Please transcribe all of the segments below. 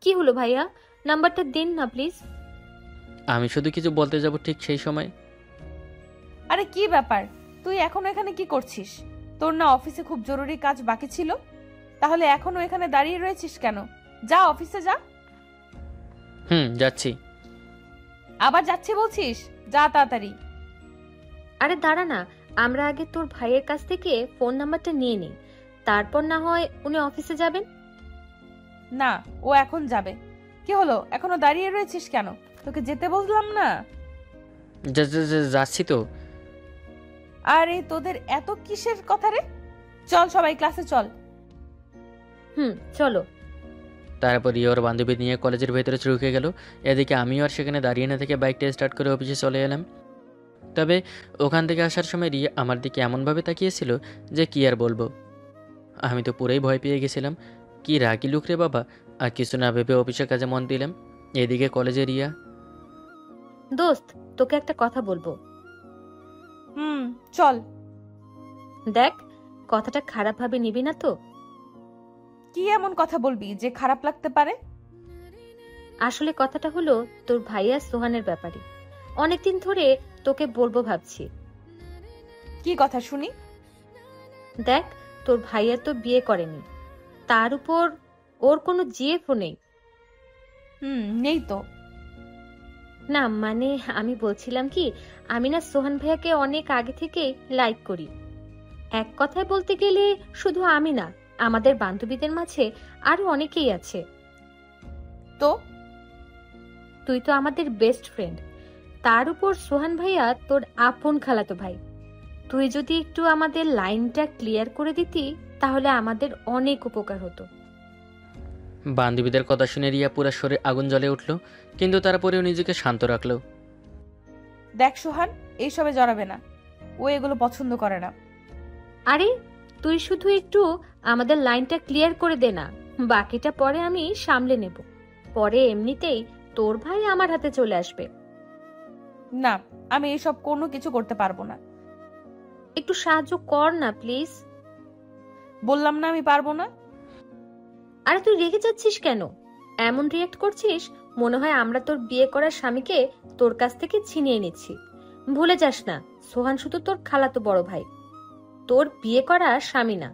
কি হলো ভাইয়া, নাম্বারটা দিন না প্লিজ। আমি শুধু কিছু বলতে যাব ঠিক সেই সময়। আরে কি ব্যাপার, তুই এখনো এখানে কি করছিস? তোর না অফিসে খুব জরুরি কাজ বাকি ছিল? তাহলে এখনো এখানে দাঁড়িয়ে রয়েছিস কেন? যা অফিসে যা। যাচ্ছি। আবার যাচ্ছি বলছিস? যা তাড়াতাড়ি। আরে দাঁড়া না, আমরা আগে তোর ভাইয়ের কাছ থেকে ফোন নাম্বারটা নিয়ে নিই, তারপর না হয় উনি অফিসে যাবেন। না, ও এখন যাবে। কি হলো, এখনো দাঁড়িয়ে রয়েছিস কেন? তোকে যেতে বললাম না? যাচ্ছি তো। আরে তোদের এত কিসের কথা রে? চল সবাই ক্লাসে চল। চলো। তারপর ওর বান্ধবী নিয়ে কলেজের ভেতরে ঢুকে গেল। এদিকে আমিও আর সেখানে দাঁড়িয়ে না থেকে বাইকটা স্টার্ট করে অফিসে চলে এলাম। তবে ওখান থেকে আসার সময় রিয়া আমার দিকে এমনভাবে তাকিয়েছিল যে কি আর বলবো। আমি তো পুরোই ভয় পেয়ে গেছিলাম। কি রাগি লুক রে বাবা। আর কিছু না ভেবে অফিসের কাজে মন দিলাম। এদিকে কলেজে রিয়া। দোস্ত, তোকে একটা কথা বলবো। চল। দেখ, কথাটা খারাপ ভাবে নিবি না তো? কি এমন কথা বলবি যে খারাপ লাগতে পারে? আসলে কথাটা হলো তোর ভাইয়া সোহানের ব্যাপারে। অনেকদিন ধরে তোকে বলবো ভাবছি। কি কথা শুনি? দেখ, তোর ভাইয়া তো বিয়ে করেনি, তার উপর ওর কোনো জিএফও নেই। নেই তো। না মানে আমি বলছিলাম কি, আমি না সোহান ভাইয়াকে অনেক আগে থেকেই লাইক করি। এক কথায় বলতে গেলে শুধু আমি না, আমাদের বান্ধবীদের মাঝে আরো অনেকেই আছে। তো তুই তো আমাদের বেস্ট ফ্রেন্ড, তার উপর সোহান ভাইয়া তোর আপন খালাতো ভাই। তুই যদি একটু আমাদের লাইনটা ক্লিয়ার করে দিতি তাহলে আমাদের অনেক উপকার হতো। বান্ধবীদের কথা শুনে রিয়া পুরো শরীরে আগুন জ্বলে উঠল, কিন্তু তারপরেও নিজেকে শান্ত রাখলো। দেখ সোহান, এইসবে জড়াবে না। ও এগুলো পছন্দ করে না। আরে তুই শুধু একটু আমাদের লাইনটা ক্লিয়ার করে দে না, বাকিটা পরে আমি সামলে নেব। পরে এমনিতেই তোর ভাই আমার হাতে চলে আসবে। না, আমি এসব কোনো কিছু করতে পারবো না। একটু সাহায্য কর না প্লিজ। বললাম না আমি পারবো না। আরে তুই রেগে যাচ্ছিস কেন? এমন রিয়েক্ট করছিস মনে হয় আমরা তোর বিয়ে করা স্বামীকে তোর কাছ থেকে ছিনিয়ে নিচ্ছি। ভুলে যাস না, সোহান শুধু তোর খালাতো বড় ভাই, তোর বিয়ে করা স্বামী না।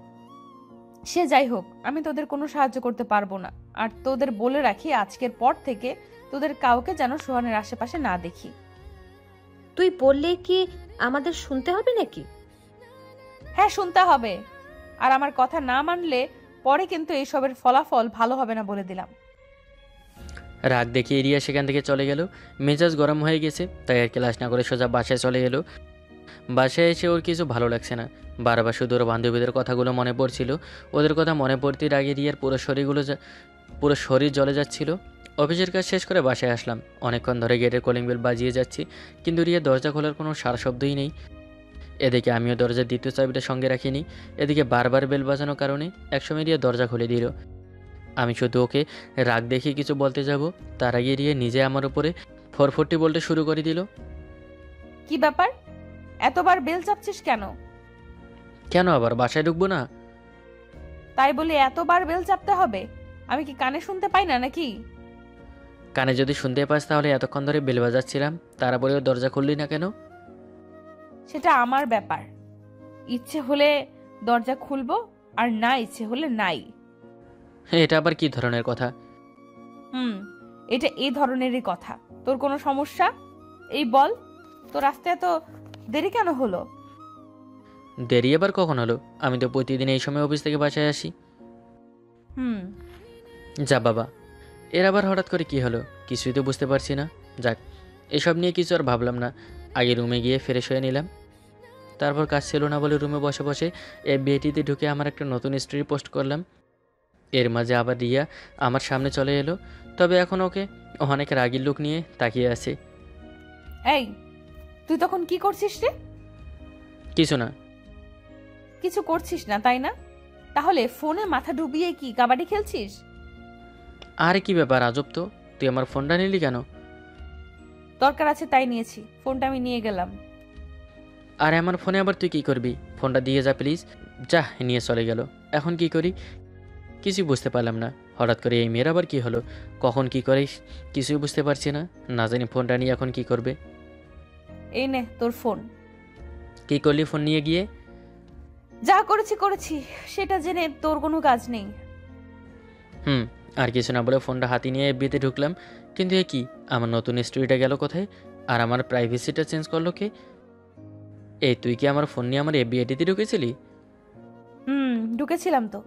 সে যাই হোক, আমি তোদের কোনো সাহায্য করতে পারবো না। আর তোদের বলে রাখি, আজকের পর থেকে তোদের কাউকে যেন সোহানের আশেপাশে না দেখি। তুই বললে কি আমাদের শুনতে হবে নাকি? হ্যাঁ, শুনতে হবে। আর আমার কথা না মানলে পরে কিন্তু এইসবের ফলাফল ভালো হবে না, বলে দিলাম। রাগ দেখিয়ে রিয়া সেখান থেকে চলে গেল। মেজাজ গরম হয়ে গেছে, তাই আর ক্লাস না করে সোজা বাসায় চলে গেল। বাসায় এসে ওর কিছু ভালো লাগছে না। বারবার শুধু ওর বান্ধবীদের কথাগুলো মনে পড়ছিল। ওদের কথা মনে পড়তে আগে রিয়ার পুরো শরীর জ্বলে যাচ্ছিল। অফিসের কাজ শেষ করে বাসায় আসলাম। অনেকক্ষণ ধরে গেটের কলিং বেল বাজিয়ে যাচ্ছি, কিন্তু রিয়া দরজা খোলার কোনো সারা শব্দই নেই। এদিকে আমিও দরজার দ্বিতীয় চাবিটা সঙ্গে রাখিনি। এদিকে বারবার বেল বাজানোর কারণে একসময় রিয়া দরজা খুলে দিল। আমি শুধু ওকে রাগ দেখিয়ে কিছু বলতে যাব, তার আগে রিয়া নিজে আমার উপরে 440 বলতে শুরু করে দিল। কি ব্যাপার, এতবার বেল চাপছিস কেন? কেন আবার বাসায় ঢুকবো না? তাই বলে এতবার বেল চাপতে হবে? আমি কি কানে শুনতে পাই না নাকি? কানে যদি শুনতে পাস তাহলে এতক্ষণ ধরে বেল বাজাচ্ছিলাম, তারপরেও দরজা খুললি না কেন? সেটা আমার ব্যাপার। ইচ্ছে হলে দরজা খুলবো, আর না ইচ্ছে হলে নাই। এটা আবার কি ধরনের কথা? এটা এই ধরনেরই কথা। তোর কোনো সমস্যা? এই বল, তোর আসতে এত দেরি কেন হলো? দেরি আবার কখন হলো? আমি তো প্রতিদিন এই সময় অফিস থেকে বাসায় আসি। যা বাবা, এর আবার হঠাৎ করে কি হলো কিছুই তো বুঝতে পারছি না। যাক, এসব নিয়ে কিছু আর ভাবলাম না। আগে রুমে গিয়ে ফ্রেশ হয়ে নিলাম। তারপর কাজ ছিল না বলে রুমে বসে বসে এফবিআইটিতে ঢুকে আমার একটা নতুন স্টোরি পোস্ট করলাম। এর মাঝে আবার রিয়া আমার সামনে চলে এলো, তবে এখন ওকে অনেক রাগির লুক নিয়ে তাকিয়ে আছে। এই, তুই তখন কি করছিস রে? কিছু না। কিছু করছিস না তাই না? তাহলে ফোনে মাথা ডুবিয়ে কি কাবাডি খেলছিস? আরে কি ব্যাপার, আজব তো, তুই আমার ফোনটা নিলি কেন? দরকার আছে তাই নিয়েছি, ফোনটা আমি নিয়ে গেলাম। আরে আমার ফোনে আবার তুই কি করবি? ফোনটা দিয়ে যা প্লিজ। যা, নিয়ে চলে গেল। এখন কি করি? কিছুই বুঝতে পারলাম না। হঠাৎ করে এই মেয়ের আবার কি হলো, কখন কি করে কিছুই বুঝতে পারছি না। না জানি ফোনটা নিয়ে এখন কি করবে। এই নে তোর ফোন। কি করলি ফোন নিয়ে গিয়ে? যা করেছি করেছি, সেটা জেনে তোর কোনো কাজ নেই। আর কিছু না বলে ফোনটা হাতে নিয়ে এফবিতে ঢুকলাম। কিন্তু এ কি, আমার নতুন স্টোরিটা গেল কোথায়? আর আমার প্রাইভেসিটা চেঞ্জ করলো কে? এই তুই কি আমার ফোন নিয়ে আমার এফবি আইডিতে ঢুকেছিলি? ঢুকেছিলাম তো।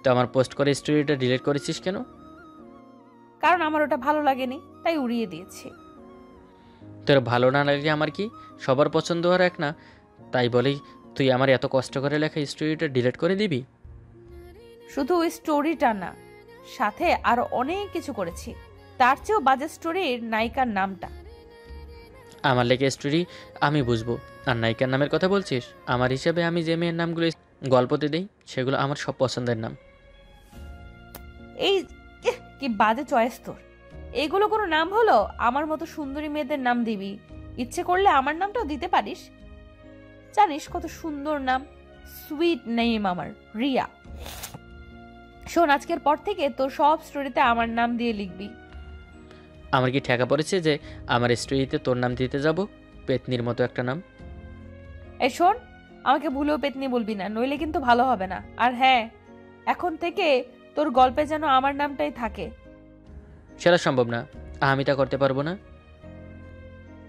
তো আমার পোস্ট করে স্টোরিটা ডিলিট করেছিস কেন? কারণ আমার ওটা ভালো লাগেনি, তাই উড়িয়ে দিয়েছি। তোর ভালো না লাগলে আমার কি, সবার পছন্দ আর এক না, তাই বলেই তুই আমার এত কষ্ট করে লেখা স্টোরিটা ডিলিট করে দিবি? শুধু ওই স্টোরিটা না, সাথে আরো অনেক কিছু করেছি। তার চেয়েও বাজে স্টোরির নায়িকার নামটা। আমার লেখা স্টোরি আমি বুঝবো, আর নায়িকার নামের কথা বলছিস? আমার হিসাবে আমি যে মেয়ের নামগুলো গল্পতে দিই সেগুলো আমার সব পছন্দের নাম। এই কি বাজে চয়েস তোর! এগুলো কোনো নাম হলো? আমার মতো সুন্দরী মেয়েদের নাম দিবি, ইচ্ছে করলে আমার নামটাও দিতে পারিস। জানিস কত সুন্দর নাম, সুইট নেম আমার, রিয়া। শোন, আজকের পর থেকে তোর সব স্টোরিতে আমার নাম দিয়ে লিখবি। আমার কি ঠেকা পড়েছে যে আমার স্টোরিতে তোর নাম দিতে যাব? পেতনির মতো একটা নাম। এই শোন, আমাকে ভুলেও পেতনি বলবি না, নইলে কিন্তু ভালো হবে না। আর হ্যাঁ, এখন থেকে তোর গল্পে যেন আমার নামটাই থাকে। সেটা সম্ভব না, আমি তা করতে পারবো না।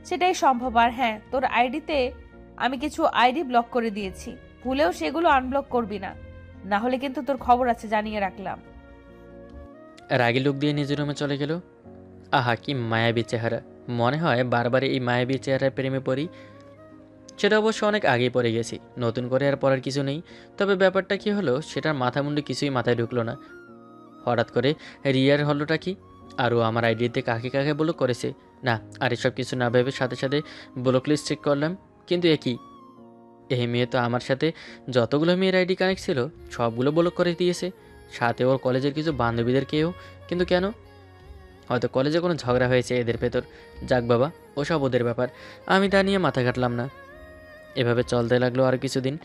সেটাই সম্ভব। আর হ্যাঁ, তোর আইডিতে আমি কিছু আইডি ব্লক করে দিয়েছি, ভুলেও সেগুলো আনব্লক করবি না, না হলে কিন্তু তোর খবর আছে, জানিয়ে রাখলাম। রাগী লোক দিয়ে নিজের রুমে চলে গেল। আহা কি মায়াবী চেহারা! মনে হয় বারবার এই মায়াবী চেহারার প্রেমে পড়ি। সেটা অবশ্য অনেক আগেই পড়ে গেছি, নতুন করে আর পড়ার কিছু নেই। তবে ব্যাপারটা কি হলো সেটার মাথা মুন্ডু কিছুই মাথায় ঢুকলো না। হঠাৎ করে রিয়ার হলোটা কি? আরও আমার আইডিতে কাকে কাকে ব্লক করেছে? না, আর এসব কিছু না ভেবে সাথে সাথে ব্লক লিস্ট চেক করলাম। কিন্তু একই, এই মেয়ে তো আমার সাথে যতগুলো মেয়ের আইডি কানেক্ট ছিল সবগুলো ব্লক করে দিয়েছে, সাথে ওর কলেজের কিছু বান্ধবীদেরকেও। কিন্তু কেন? হয়তো কলেজে কোনো ঝগড়া হয়েছে এদের ভেতর। যাক বাবা, ওসব ওদের ব্যাপার, আমি তা নিয়ে মাথা ঘাটলাম না। এভাবে চলতে লাগলো আর কিছুদিন।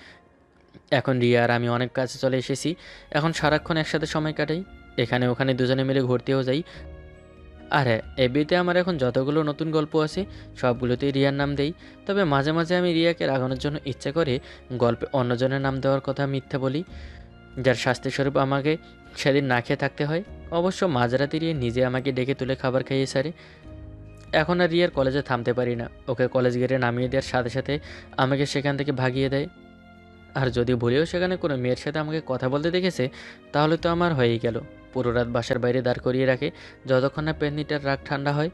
এখন রিয়া আর আমি অনেক কাছে চলে এসেছি। এখন সারাক্ষণ একসাথে সময় কাটাই, এখানে ওখানে দুজনে মিলে ঘুরতেও যাই। আর হ্যাঁ, এবিতে আমার এখন যতগুলো নতুন গল্প আছে সবগুলোতেই রিয়ার নাম দেই। তবে মাঝে মাঝে আমি রিয়াকে রাগানোর জন্য ইচ্ছে করে গল্পে অন্যজনের নাম দেওয়ার কথা মিথ্যা বলি, যার শাস্তিস্বরূপ আমাকে সেদিন না খেয়ে থাকতে হয়। অবশ্য মাঝরাতে রিয়া নিজে আমাকে ডেকে তুলে খাবার খাইয়ে সারে। এখন আর রিয়ার কলেজে থামতে পারি না, ওকে কলেজ গেটে নামিয়ে দেওয়ার সাথে সাথে আমাকে সেখান থেকে ভাগিয়ে দেয়। আর যদি ভুলেও সেখানে কোনো মেয়ের সাথে আমাকে কথা বলতে দেখেছে তাহলে তো আমার হয়েই গেল, পুরো রাত বাসার বাইরে দাঁড় করিয়ে রাখে যতক্ষণ না পেন্নিটার রাগ ঠান্ডা হয়।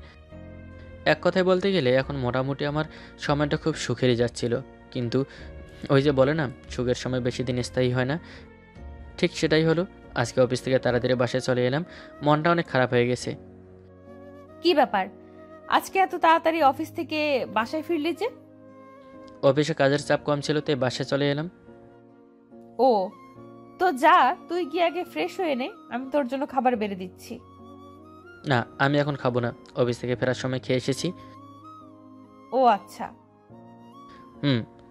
এক কথায় বলতে গেলে এখন মোটামুটি আমার সময়টা খুব সুখেরই যাচ্ছিল। কিন্তু ওই যে বলে না, সুখের সময় বেশি দিন স্থায়ী হয় না, ঠিক সেটাই হলো। আজকে অফিস থেকে তাড়াতাড়ি বাসায় চলে এলাম, মনটা অনেক খারাপ হয়ে গেছে। কি ব্যাপার, আজকে এত তাড়াতাড়ি অফিস থেকে বাসায় ফিরলি যে? অফিসে কাজের চাপ কম ছিল তাই বাসায় চলে এলাম। ও, তো যা, তুই গিয়ে আগে ফ্রেশ হয়ে নে, আমি তোর জন্য খাবার বেড়ে দিচ্ছি। না, আমি এখন খাবো না, অফিস থেকে ফেরার সময় খেয়ে এসেছি। ও আচ্ছা।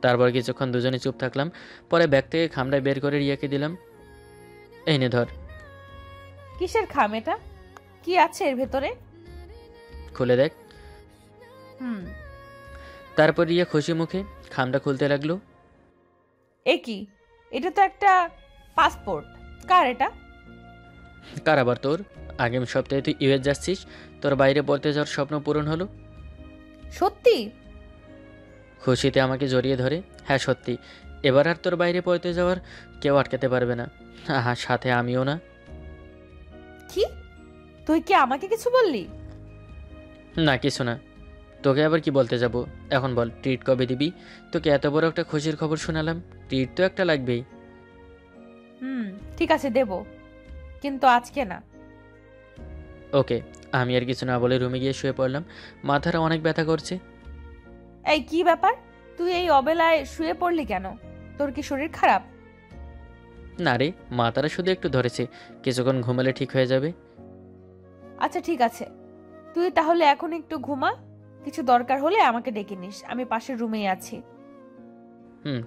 তারপর কিছুক্ষণ দুজনে চুপ থাকলাম, পরে ব্যাগ থেকে খামড়ায় বের করে রিয়াকে দিলাম। এই নে ধর। কিসের খাম এটা? কি আছে এর ভেতরে? খুলে দেখ। হুম। তারপর রিয়া খুশি মুখে খামটা খুলতে লাগলো। এ কি, এটা তো একটা পাসপোর্ট। কার এটা? কার আবার তোর? আগামী সপ্তাহে তুই ইউএস যাচ্ছিস, তোর বাইরে পড়তে যাওয়ার স্বপ্ন পূরণ হলো। সত্যি? খুশিতে আমাকে জড়িয়ে ধরে। হ্যাঁ সত্যি, এবার আর তোর বাইরে পড়তে যাওয়ার কেউ আটকাতে পারবে না। হ্যাঁ, সাথে আমিও না। কি, তুই কি আমাকে কিছু বললি? না কিছু না, তোকে আবার কি বলতে যাব। এখন বল, ট্রিট কবে দিবি? তোকে এত বড় একটা খুশির খবর শোনালাম, ট্রিট তো একটা লাগবেই। ঠিক আছে, দেব, কিন্তু আজকে না। ওকে। আমি আর কিছু না বলে রুমে গিয়ে শুয়ে পড়লাম, মাথাটা অনেক ব্যথা করছে। এই কি ব্যাপার, তুই এই অবেলায় শুয়ে পড়লি কেন? তোর কি শরীর খারাপ? না রে, মাথাটা শুধু একটু ধরেছে, কিছুক্ষণ ঘুমালে ঠিক হয়ে যাবে। আচ্ছা ঠিক আছে, তুই তাহলে এখন একটু ঘুমা, কিছু দরকার হলে আমাকে ডেকে নিস, আমি পাশের রুমেই আছি।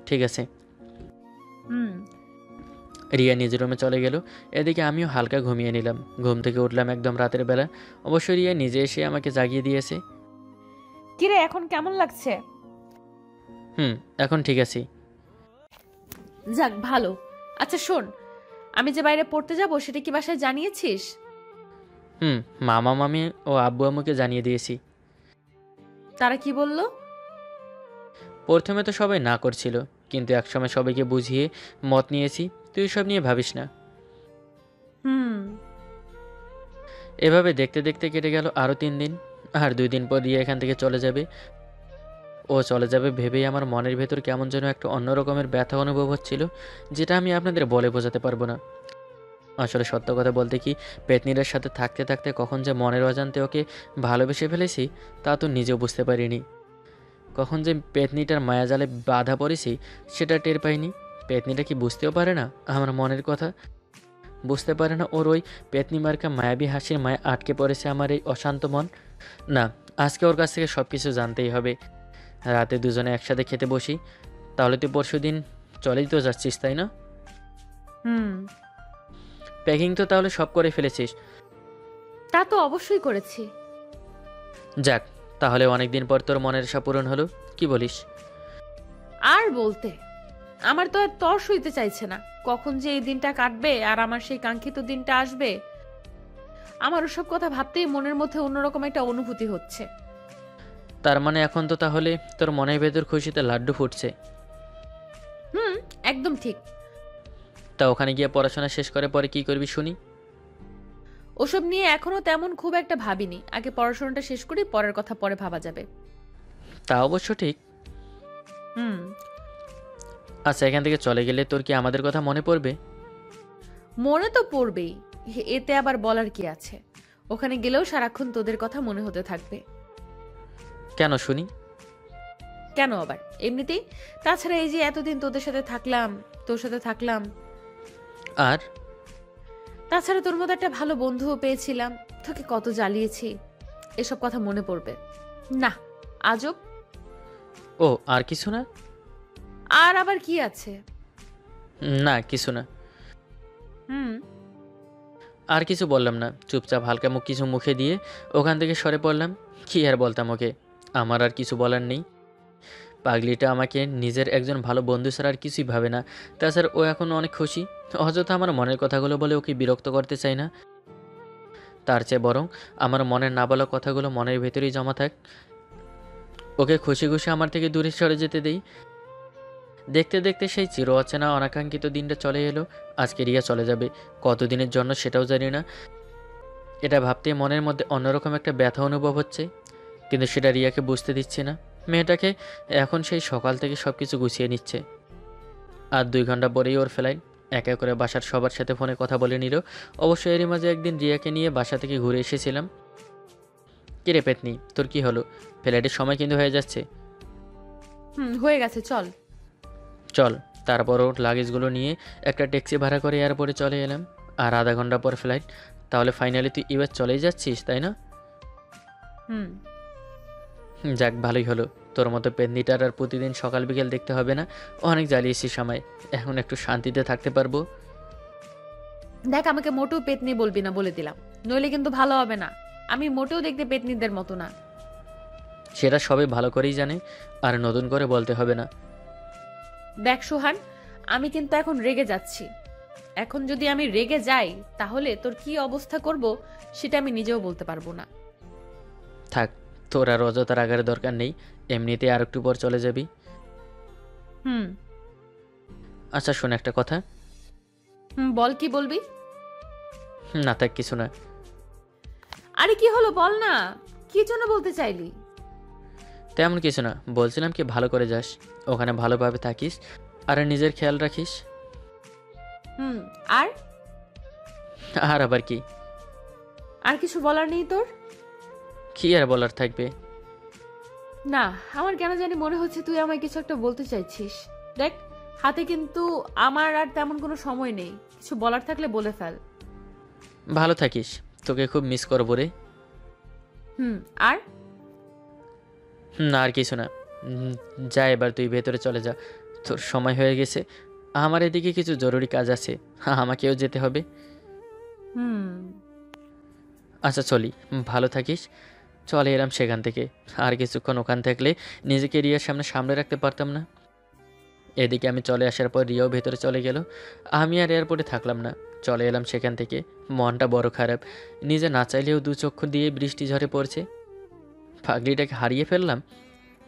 ঠিক আছে। রিয়া নিজের রুমে চলে গেল। এদিকে আমিও হালকা ঘুমিয়ে নিলাম। ঘুম থেকে উঠলাম একদম রাতের বেলা। অবশ্য রিয়া নিজে এসে আমাকে জাগিয়ে দিয়েছে। কিরে, এখন কেমন লাগছে? এখন ঠিক আছি। যাক, ভালো। আচ্ছা শোন, আমি যে বাইরে পড়তে যাব সেটা কি বাসায় জানিয়েছিস? মামা মামি ও আব্বু আম্মুকে জানিয়ে দিয়েছি। তারা কি বলল? প্রথমে তো সবাই না করছিল, কিন্তু একসময় সবাইকে বুঝিয়ে মত নিয়েছি। তুই সব নিয়ে ভাবিস না। এভাবে দেখতে দেখতে কেটে গেল আরও 3 দিন। আর 2 দিন পর রিয়া এখান থেকে চলে যাবে। ও চলে যাবে ভেবেই আমার মনের ভেতর কেমন যেন একটা অন্য রকমের ব্যথা অনুভব হচ্ছিল, যেটা আমি আপনাদের বলে বোঝাতে পারবো না। আসলে সত্য কথা বলতে কি, পেতনিটার সাথে থাকতে থাকতে কখন যে মনের অজান্তে ওকে ভালোবেসে ফেলেছি তা তো নিজেও বুঝতে পারিনি। কখন যে পেতনিটার মায়াজালে বাধা পড়েছি সেটা টের পাইনি। পেতনিটা কি বুঝতেও পারে না আমার মনের কথা? বুঝতে পারে না ওর ওই পেতনি মার্কা মায়াবী হাসির মায়া আটকে পড়েছে আমার এই অশান্ত মন? না, আজকে ওর কাছ থেকে সব কিছু জানতেই হবে। রাতে দুজনে একসাথে খেতে বসি। তাহলে তুই পরশুদিন চলেই তো যাচ্ছিস, তাই না? প্যাকিং তো তাহলে সব করে ফেলেছিস? তা তো অবশ্যই করেছি। যাক, তাহলে অনেক দিন পর তোর মনের আশা পূরণ হলো। কি বলিস? আর বলতে, আমার তো আর তর সইতে চাইছে না। কখন যে এই দিনটা কাটবে আর আমার সেই কাঙ্ক্ষিত দিনটা আসবে, আমার ওসব কথা ভাবতেই মনের মধ্যে অন্যরকম একটা অনুভূতি হচ্ছে। তার মানে এখন তো তাহলে তোর মনের ভেতর খুশিতে লাড্ডু ফুটছে। একদম ঠিক। তা ওখানে গিয়ে পড়াশোনা শেষ করে পরে কি করবি শুনি? ওসব নিয়ে এখনো তেমন খুব একটা ভাবিনি। আগে পড়াশোনাটা শেষ করি, পরের কথা পরে ভাবা যাবে। তা অবশ্য ঠিক। আচ্ছা, এখান থেকে চলে গেলে তোর কি আমাদের কথা মনে পড়বে? মনে তো পড়বেই, এতে আবার বলার কি আছে? ওখানে গেলেও সারাক্ষণ তোদের কথা মনে হতে থাকবে। কেন শুনি? কেন আবার, এমনিতেই। তাছাড়া এই যে এতদিন তোদের সাথে থাকলাম, তোর সাথে থাকলাম, আর তাছাড়া তোর মতো একটা ভালো বন্ধুও পেয়েছিলাম, তোকে কত জ্বালিয়েছি, এসব কথা মনে পড়বে না? আজব। ও, আর কিছু না? আর আবার কি আছে? না, কিছু না। আর কিছু বললাম না, চুপচাপ হালকা মুখ কিছু মুখে দিয়ে ওখান থেকে সরে পড়লাম। কি আর বলতাম ওকে, আমার আর কিছু বলার নেই। পাগলিটা আমাকে নিজের একজন ভালো বন্ধু ছাড়া আর কিছুই ভাবে না। তাছাড়া ও এখন অনেক খুশি। অযথা আমার মনের কথাগুলো বলে ওকে বিরক্ত করতে চাই না। তার চেয়ে বরং আমার মনের না বলা কথাগুলো মনের ভেতরেই জমা থাক। ওকে খুশি খুশি আমার থেকে দূরে সরে যেতে দেই। দেখতে দেখতে সেই চির অচেনা অনাকাঙ্ক্ষিত দিনটা চলে এলো। আজকে রিয়া চলে যাবে, কতদিনের জন্য সেটাও জানি না। এটা ভাবতে মনের মধ্যে অন্যরকম একটা ব্যথা অনুভব হচ্ছে, কিন্তু সেটা রিয়াকে বুঝতে দিচ্ছে না। মেয়েটাকে এখন সেই সকাল থেকে সব কিছু গুছিয়ে নিচ্ছে। আর 2 ঘন্টা পরেই ওর ফ্লাইট। একা করে বাসার সবার সাথে ফোনে কথা বলে নিল। অবশ্য এরই মাঝে একদিন রিয়াকে নিয়ে বাসা থেকে ঘুরে এসেছিলাম। কিরে পেতনি, তোর কি হলো? ফ্লাইটের সময় কিন্তু হয়ে যাচ্ছে। হয়ে গেছে, চল। চল। তারপর ওর লাগেজগুলো নিয়ে একটা ট্যাক্সি ভাড়া করে এয়ারপোর্টে চলে এলাম। আর আধা ঘন্টা পর ফ্লাইট। তাহলে ফাইনালি তুই এবার চলেই যাচ্ছিস, তাই না? যাক, ভালোই হলো। তোর মতো পেতনিটার আর প্রতিদিন সকাল বিকেল দেখতে হবে না। অনেক জ্বালিয়েছি সময়, এখন একটু শান্তিতে থাকতে পারবো। দেখ, আমাকে মোটেও পেতনি বলবি না, বলে দিলাম, নইলে কিন্তু ভালো হবে না। আমি মোটেও দেখতে পেতনিদের মতো না। সেটা সবাই ভালো করেই জানে, আর নতুন করে বলতে হবে না। দেখ সোহান, আমি কিন্তু এখন রেগে যাচ্ছি। এখন যদি আমি রেগে যাই তাহলে তোর কি অবস্থা করব সেটা আমি নিজেও বলতে পারবো না। থাক, তোর আর অযথা রাগার দরকার নেই। এমনিতে আর একটু পর চলে যাবি। আচ্ছা শোন একটা কথা। বল, কি বলবি? না থাক, কিছু না। আরে কি হলো, বল না, কি জন্য বলতে চাইলি? তেমন কিছু না, বলছিলাম কি ভালো করে যাস, ওখানে ভালোভাবে থাকিস, আর নিজের খেয়াল রাখিস। আর আর আবার কি? আর কিছু বলার নেই তোর? কি আর বলার থাকবে? না, আমার কেন জানি মনে হচ্ছে তুই আমায় কিছু একটা বলতে চাইছিস। দেখ, হাতে কিন্তু আমার আর তেমন কোনো সময় নেই। কিছু বলার থাকলে বলে ফেল। ভালো থাকিস, তোকে খুব মিস করবো রে। আর না, আর কিছু না। যা, এবার তুই ভেতরে চলে যা, তোর সময় হয়ে গেছে। আমার এদিকে কিছু জরুরি কাজ আছে, আমাকেও যেতে হবে। হুম। আচ্ছা চলি, ভালো থাকিস। চলে এলাম সেখান থেকে। আর কিছুক্ষণ ওখান থাকলে নিজেকে রিয়ার সামনে সামলে রাখতে পারতাম না। এদিকে আমি চলে আসার পর রিয়াও ভেতরে চলে গেল। আমি আর এয়ারপোর্টে থাকলাম না, চলে এলাম সেখান থেকে। মনটা বড় খারাপ, নিজে না চাইলেও দু চক্ষু দিয়ে বৃষ্টি ঝরে পড়ছে। পাগলিটাকে হারিয়ে ফেললাম,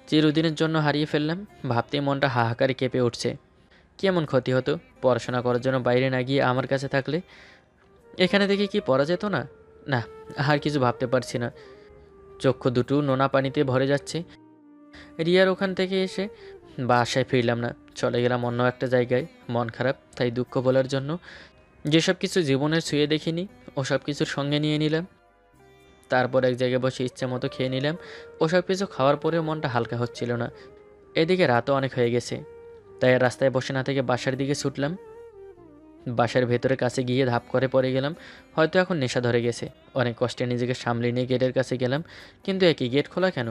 চিরদিনের জন্য হারিয়ে ফেললাম। ভাবতেই মনটা হাহাকারে কেঁপে উঠছে। কেমন ক্ষতি হতো পড়াশোনা করার জন্য বাইরে না গিয়ে আমার কাছে থাকলে। এখানে থেকে কি পড়া যেত না? না, আর কিছু ভাবতে পারছি না। চক্ষু দুটো নোনা পানিতে ভরে যাচ্ছে। রিয়ার ওখান থেকে এসে বাসায় ফিরলাম না, চলে গেলাম অন্য একটা জায়গায়। মন খারাপ, তাই দুঃখ বলার জন্য যেসব কিছু জীবনের ছুঁয়ে দেখিনি ওসব কিছুর সঙ্গে নিয়ে নিলাম। তারপর এক জায়গায় বসে ইচ্ছে মতো খেয়ে নিলাম। ওসব কিছু খাওয়ার পরেও মনটা হালকা হচ্ছিল না। এদিকে রাতও অনেক হয়ে গেছে, তাই আর রাস্তায় বসে না থেকে বাসার দিকে ছুটলাম। বাসার ভেতরে কাছে গিয়ে ধাপ করে পড়ে গেলাম। হয়তো এখন নেশা ধরে গেছে। অনেক কষ্টে নিজেকে সামলে নিয়ে গেটের কাছে গেলাম, কিন্তু একই গেট খোলা কেন?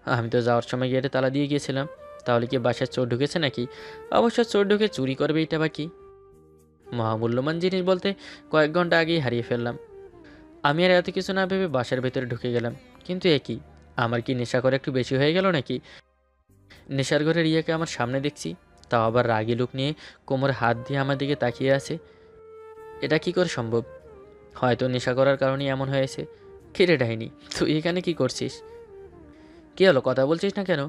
আমি তো যাওয়ার সময় গেটে তালা দিয়ে গিয়েছিলাম। তাহলে কি বাসায় চোর ঢুকেছে নাকি? অবশ্য চোর ঢুকে চুরি করবে, এটা বা কি? মহামূল্যবান জিনিস বলতে কয়েক ঘন্টা আগেই হারিয়ে ফেললাম। আমি আর এত কিছু না ভেবে বাসার ভেতরে ঢুকে গেলাম। কিন্তু একই, আমার কি নেশা করে একটু বেশি হয়ে গেল নাকি? নেশার ঘরে রিয়াকে আমার সামনে দেখছি, তাও আবার রাগি লুক নিয়ে কোমরে হাত দিয়ে আমার দিকে তাকিয়ে আছে। এটা কি করে সম্ভব? হয়তো নেশা করার কারণেই এমন হয়েছে। কিরে ডাইনি, তুই এখানে কি করছিস? কী হলো, কথা বলছিস না কেন?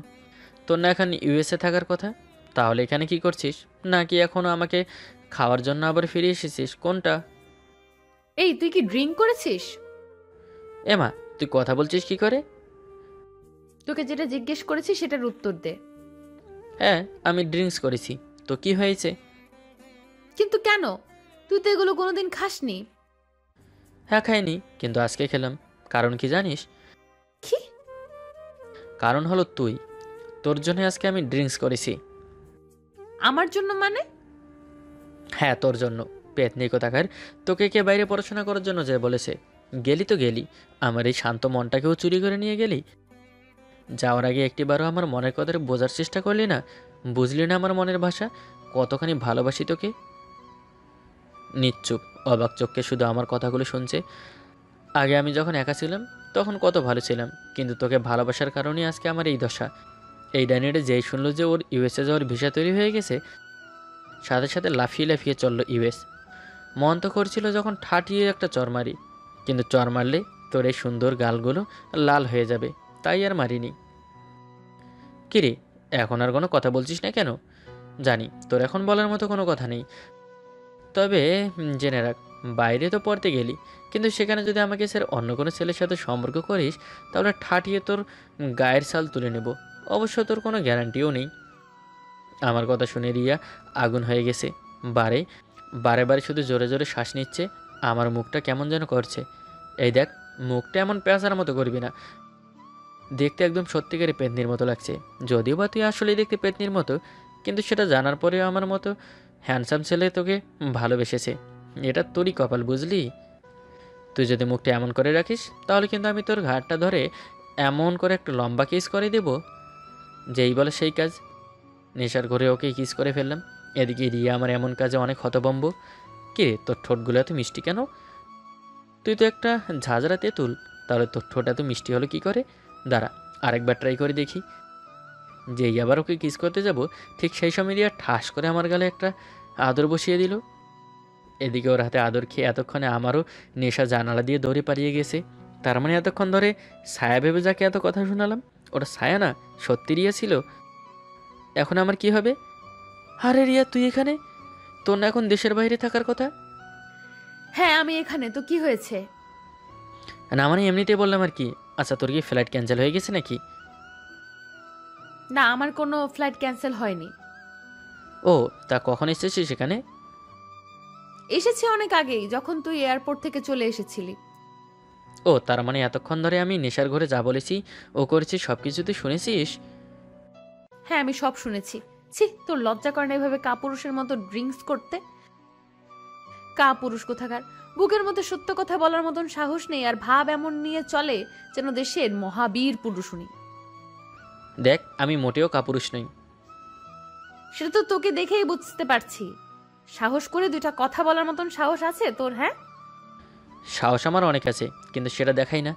তোর না এখন ইউএসএ থাকার কথা, তাহলে এখানে কি করছিস? নাকি এখনও আমাকে খাওয়ার জন্য আবার ফিরে এসেছিস? কোনটা? এই, তুই কি ড্রিঙ্ক করেছিস? এমা, তুই কথা বলছিস কি করে? তোকে যেটা জিজ্ঞেস করেছি সেটার উত্তর দে। হ্যাঁ, আমি ড্রিঙ্কস করেছি। তো কি হয়েছে? কিন্তু কেন? তুই তো এগুলো কোনোদিন খাসনি। হ্যাঁ খাইনি, কিন্তু আজকে খেলাম। কারণ কি জানিস? কি? কারণ হলো তুই। তোর জন্য আজকে আমি ড্রিঙ্কস করেছি। আমার জন্য মানে? হ্যাঁ, তোর জন্য। পেতনি কোথাকার, তোকে কে বাইরে পড়াশোনা করার জন্য যায় বলেছে? গেলি তো গেলি, আমার এই শান্ত মনটাকেও চুরি করে নিয়ে গেলি। যাওয়ার আগে একটিবারও আমার মনের কথা বোঝার চেষ্টা করলি না? বুঝলি না আমার মনের ভাষা, কতখানি ভালোবাসি তোকে? নিশ্চুপ অবাক চোখকে শুধু আমার কথাগুলো শুনছে। আগে আমি যখন একা ছিলাম তখন কত ভালো ছিলাম, কিন্তু তোকে ভালোবাসার কারণেই আজকে আমার এই দশা। এই ডাইনিটা যেই শুনলো যে ওর ইউএসএ যাওয়ার ভিসা তৈরি হয়ে গেছে, সাথে সাথে লাফিয়ে লাফিয়ে চললো ইউএস। মন তো করছিল যখন ঠাটিয়ে একটা চর মারি, কিন্তু চর মারলে তোর এই সুন্দর গালগুলো লাল হয়ে যাবে, তাই আর মারিনি। কিরে, এখন আর কোনো কথা বলছিস না কেন? জানি তোর এখন বলার মতো কোনো কথা নেই, তবে জেনে রাখ, বাইরে তো পড়তে গেলি, কিন্তু সেখানে যদি আমাকে স্যার অন্য কোনো ছেলের সাথে সম্পর্ক করিস, তাহলে ঠাটিয়ে তোর গায়ের ছাল তুলে নেব। অবশ্য তোর কোনো গ্যারান্টিও নেই। আমার কথা শুনে রিয়া আগুন হয়ে গেছে। বারে বারে বারে শুধু জোরে জোরে শ্বাস নিচ্ছে। আমার মুখটা কেমন যেন করছে। এই দেখ, মুখটা এমন পেঁচার মতো করবি না। দেখতে একদম সত্যিকারের পেতনির মতো লাগছে। যদিও বা তুই আসলেই দেখতে পেতনির মতো, কিন্তু সেটা জানার পরেও আমার মতো হ্যান্ডসাম ছেলে তোকে ভালোবেসেছে। এটা তোরই কপাল, বুঝলি? তুই যদি মুখটা এমন করে রাখিস, তাহলে কিন্তু আমি তোর ঘাটটা ধরে এমন করে একটা লম্বা কিস করে দেব, যেই বলে সেই কাজ। নেশার ঘরে ওকে কিস করে ফেললাম। এদিকে রিয়া আমার এমন কাজে অনেক হতভম্ব। কে রে, তোর ঠোঁটগুলো এত মিষ্টি কেন? তুই তো একটা ঝাঁঝরা তেঁতুল, তাহলে তোর ঠোঁট এত মিষ্টি হলো কি করে? দাঁড়া, আরেকবার ট্রাই করে দেখি। যেই আবার ওকে কিস করতে যাব, ঠিক সেই সময় রিয়া ঠাস করে আমার গালে একটা আদর বসিয়ে দিল। এদিকে ওর হাতে আদর খেয়ে এতক্ষণে আমারও নেশা জানালা দিয়ে দৌড়ে পালিয়ে গেছে। তার মানে এতক্ষণ ধরে ছায়া ভেবে যাকে এত কথা শোনালাম, ওটা ছায়া না, সত্যি রিয়া ছিল। এখন আমার কি হবে? আরে রিয়া, তুই এখানে? তোর না এখন দেশের বাইরে থাকার কথা? হ্যাঁ, আমি এখানে। তো কি হয়েছে? না মানে এমনিতেই বললাম আর কি। আচ্ছা, তোর কি ফ্লাইট ক্যান্সেল হয়ে গেছে নাকি? না, আমার কোনো ফ্লাইট ক্যান্সেল হয়নি। ও, তা কখন এসেছিস সেখানে? এসেছি অনেক আগেই, যখন তুই এয়ারপোর্ট থেকে চলে এসেছিলি। ও, তার মানে এতক্ষণ ধরে আমি নেশার ঘরে যা বলেছি ও করেছি সব কিছু তুই শুনেছিস? হ্যাঁ, আমি সব শুনেছি। ছি, তোর লজ্জা করে না এভাবে কাপুরুষের মতো ড্রিঙ্কস করতে? কাপুরুষ কোথাকার! বুকের মধ্যে সত্য কথা বলার মতন সাহস নেই, আর ভাব এমন নিয়ে চলে যেন দেশের মহাবীর পুরুষ উনি। দেখ, আমি মোটেও কাপুরুষ নই। সেটা তো তোকে দেখেই বুঝতে পারছি। সাহস করে দুইটা কথা বলার মতন সাহস আছে তোর? হ্যাঁ, সাহস আমার অনেক আছে, কিন্তু সেটা দেখাই না।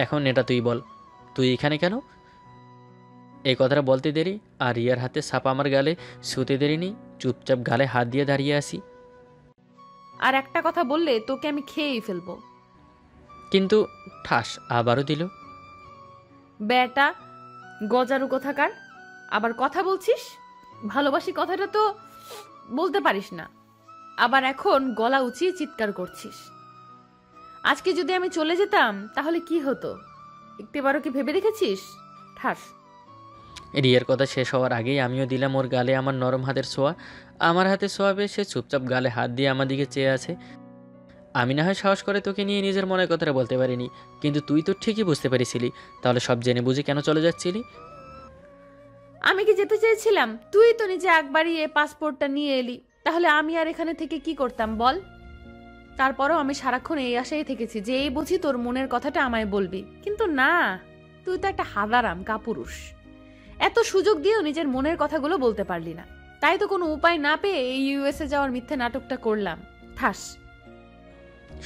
এখন এটা তুই বল, তুই এখানে কেন? এই কথাটা বলতে দেরি আর রিয়ার হাতে ছাপা আমার গালে শুতে দেরি নেই, চুপচাপ গালে হাত দিয়ে দাঁড়িয়ে আসি। আর একটা কথা বললে তোকে আমি খেয়েই ফেলবো। কিন্তু ঠাস আবারও দিল। বেটা গজারু কোথাকার, আবার কথা বলছিস? ভালোবাসি কথাটা তো বলতে পারিস না, আবার এখন গলা উঁচিয়ে চিৎকার করছিস। আজকে যদি আমি চলে যেতাম তাহলে কি হতো একটিবারও কি ভেবে দেখেছিস? ঠাস। রিয়ার কথা শেষ হওয়ার আগেই আমিও দিলাম ওর গালে আমার নরম হাতের ছোঁয়া। আমার হাতে ছোঁয়া পেয়ে সে চুপচাপ গালে হাত দিয়ে আমার দিকে চেয়ে আছে। আমি না হয় সাহস করে তোকে নিয়ে নিজের মনের কথাটা বলতে পারিনি, কিন্তু তুই তো ঠিকই বুঝতে পেরেছিলি। তাহলে সব জেনে বুঝে কেন চলে যাচ্ছিলি? আমি কি যেতে চেয়েছিলাম? তুই তো নিজে একবারই এ পাসপোর্টটা নিয়ে এলি, তাহলে আমি আর এখানে থেকে কি করতাম বল? তারপরও আমি সারাক্ষণ এই আশায় থেকেছি যে এই বুঝি তোর মনের কথাটা আমায় বলবি, কিন্তু না, তুই তো একটা হাদারাম কাপুরুষ। এত সুযোগ দিয়েও নিজের মনের কথাগুলো বলতে পারলি না, তাই তো কোনো উপায় না পেয়ে এই ইউএসএ যাওয়ার মিথ্যে নাটকটা করলাম। ঠাস।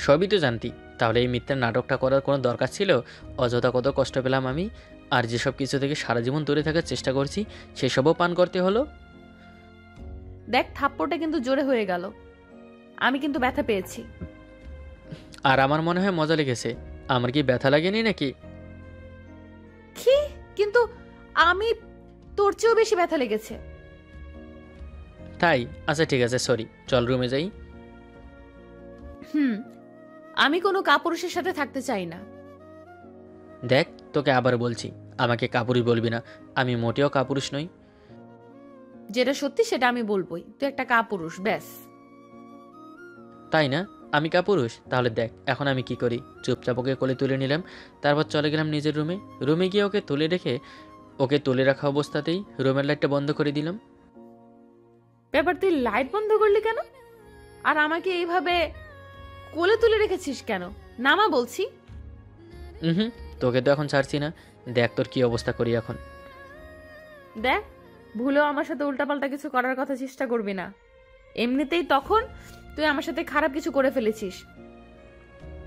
সবই তো জানতি, তাহলে এই মিথ্যার নাটকটা করার কোনো দরকার ছিল? অযথা কত কষ্ট পেলাম আমি, আর যেসব কিছু থেকে সারা জীবন দূরে থাকার চেষ্টা করছি সেসবও পান করতে হলো। দেখ, থাপ্পড়টা কিন্তু জোরে হয়ে গেল, আমি কিন্তু ব্যথা পেয়েছি। আর আমার মনে হয় মজা লেগেছে। আমার কি ব্যথা লাগেনি নাকি? কি? কিন্তু আমি, তোর চেয়েও বেশি ব্যথা লেগেছে। তাই? আচ্ছা ঠিক আছে, সরি, চল রুমে যাই। আমি কোনো কাপুরুষের সাথে থাকতে চাই না। দেখ, তোকে আবার বলছি, আমাকে কাপুরুষ বলবি না। আমি মোটেও কাপুরুষ নই। যেটা সত্যি সেটা আমি বলবোই, তুই একটা কাপুরুষ, ব্যাস। তাই না? আমি কাপুরুষ? তাহলে দেখ এখন আমি কি করি। চুপচাপ ওকে কোলে তুলে নিলাম, তারপর চলে গেলাম নিজের রুমে। রুমে গিয়ে ওকে তুলে রেখে, ওকে তুলে রাখা অবস্থাতেই রুমের লাইটটা বন্ধ করে দিলাম। ব্যাপার, তুই লাইট বন্ধ করলি কেন? আর আমাকে এইভাবে কোলে তুলে রেখেছিস কেন? নামা বলছি। হুম, তোকে তো এখন ছাড়ছি না। দেখ তোর কি অবস্থা করি এখন। দেখ, ভুলেও আমার সাথে উল্টাপাল্টা কিছু করার কথা চেষ্টা করবি না। এমনিতেই তখন তুই আমার সাথে খারাপ কিছু করে ফেলেছিস।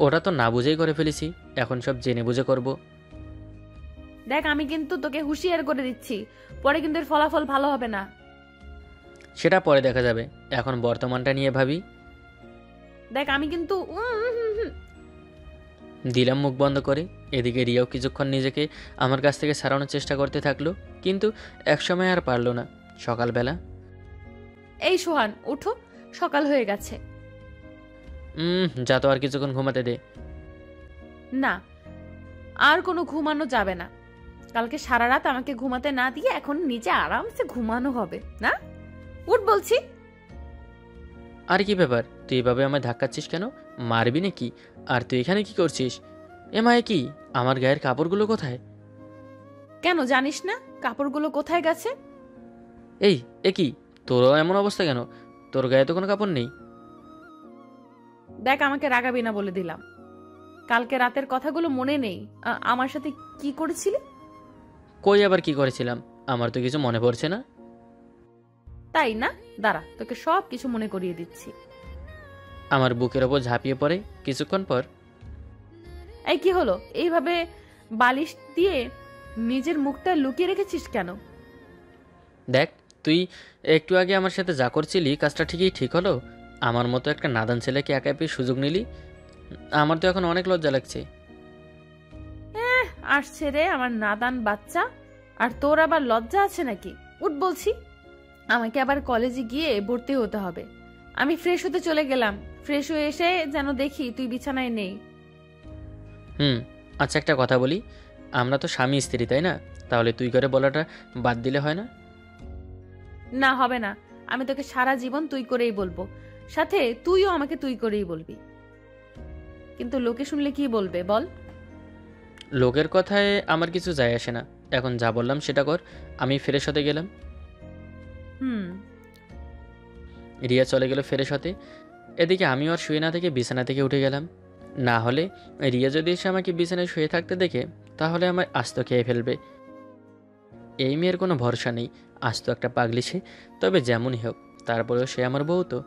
ওটা তো না বুঝেই করে ফেলেছি, এখন সব জেনে বুঝে করব। দেখ, আমি কিন্তু তোকে হুঁশিয়ার করে দিচ্ছি, পরে কিন্তু এর ফলাফল ভালো হবে না। সেটা পরে দেখা যাবে, এখন বর্তমানটা নিয়ে ভাবি। দেখ, আমি কিন্তু দিলাম মুখ বন্ধ করে। এদিকে রিয়াও কিছুক্ষণ নিজেকে আমার কাছ থেকে সারানোর চেষ্টা করতে থাকলো, কিন্তু একসময় আর পারলো না। সকালবেলা। এই সোহান, উঠো, সকাল হয়ে গেছে। যা তো আর কিছুক্ষণ ঘুমাতে দে। না, আর কোনো ঘুমানো যাবে না। কালকে সারা রাত আমাকে ঘুমাতে না দিয়ে এখন নিজে আরামসে ঘুমানো হবে না? উঠ বলছি। আর কি ব্যাপার, তুই এভাবে আমায় ধাক্কাচ্ছিস কেন? মারবি নাকি? আর তুই এখানে কি করছিস? মায়ে কি? আমার গায়ের কাপড়গুলো কোথায়? কেন জানিস না কাপড়গুলো কোথায় গেছে? এই, কি তোরও এমন অবস্থা কেন? তোর গায়ে তো কোনো কাপড় নেই। দেখ, আমাকে রাগাবি না বলে দিলাম। কালকে রাতের কথাগুলো মনে নেই আমার সাথে কি করেছিলি? কই আবার কি করেছিলাম? আমার তো কিছু মনে পড়ছে না। তাই না? দাঁড়া, তোকে সব কিছু মনে করিয়ে দিচ্ছি। আমার বুকের ওপর ঝাঁপিয়ে পড়ে কিছুক্ষণ পর। এই কি হলো? এইভাবে বালিশ দিয়ে নিজের মুখটা লুকিয়ে রেখেছিস কেন? দেখ, তুই একটু আগে আমার সাথে যা করছিলি কাজটা ঠিকই ঠিক হলো? আমার মতো একটা নাদান ছেলেকে একা পেয়ে সুযোগ নিলি। আমার তো এখন অনেক লজ্জা লাগছে। আসছে রে আমার নাদান বাচ্চা, আর তোর আবার লজ্জা আছে নাকি? উঠ বলছি। আমাকে আবার কলেজে গিয়ে ভর্তি হতে হবে। আমি ফ্রেশ হতে চলে গেলাম। ফ্রেশ হয়ে এসে যেন দেখি তুই বিছানায় নেই। আচ্ছা একটা কথা বলি, আমরা তো স্বামী স্ত্রী তাই না? তাহলে তুই করে বলাটা বাদ দিলে হয় না? না, হবে না। আমি তোকে সারা জীবন তুই করেই বলবো, সাথে তুইও আমাকে তুই করেই বলবি। কিন্তু লোকে শুনলে কি বলবে বল? লোকের কথায় আমার কিছু যায় আসে না। এখন যা বললাম সেটা কর। আমি ফ্রেশ হতে গেলাম। রিয়া চলে গেল ফ্রেশ হতে। এদিকে আমিও আর শুয়ে না থেকে বিছানা থেকে উঠে গেলাম। না হলে রিয়া যদি এসে আমাকে বিছানায় শুয়ে থাকতে দেখে তাহলে আমার আস্ত খেয়ে ফেলবে। এই মেয়ের কোনো ভরসা নেই। আজ তো একটা পাগলি সে, তবে যেমনই হোক তারপরেও সে আমার বউ তো।